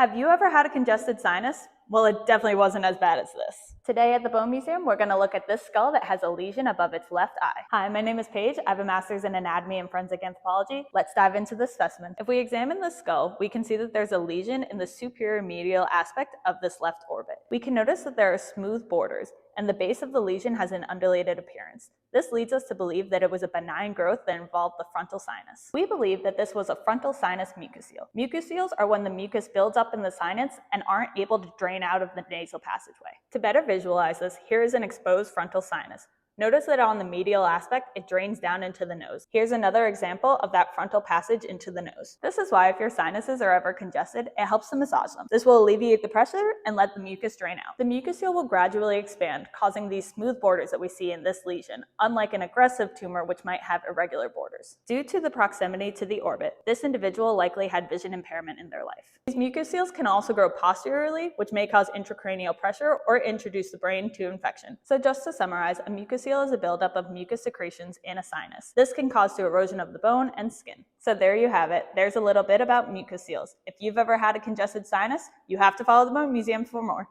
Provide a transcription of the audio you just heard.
Have you ever had a congested sinus? Well, it definitely wasn't as bad as this. Today at the Bone Museum, we're going to look at this skull that has a lesion above its left eye. Hi, my name is Paige. I have a master's in anatomy and forensic anthropology. Let's dive into this specimen. If we examine the skull, we can see that there's a lesion in the superior medial aspect of this left orbit. We can notice that there are smooth borders, and the base of the lesion has an undulated appearance. This leads us to believe that it was a benign growth that involved the frontal sinus. We believe that this was a frontal sinus mucocele. Mucoceles are when the mucus builds up in the sinus and aren't able to drain out of the nasal passageway. To better visualize this, here is an exposed frontal sinus. Notice that on the medial aspect, it drains down into the nose. Here's another example of that frontal passage into the nose. This is why if your sinuses are ever congested, it helps to massage them. This will alleviate the pressure and let the mucus drain out. The mucocele will gradually expand, causing these smooth borders that we see in this lesion, unlike an aggressive tumor which might have irregular borders. Due to the proximity to the orbit, this individual likely had vision impairment in their life. These mucoceles can also grow posteriorly, which may cause intracranial pressure or introduce the brain to infection. So just to summarize, a mucocele is a buildup of mucus secretions in a sinus. This can cause to erosion of the bone and skin. So there you have it. There's a little bit about mucoceles. If you've ever had a congested sinus, you have to follow the Bone Museum for more.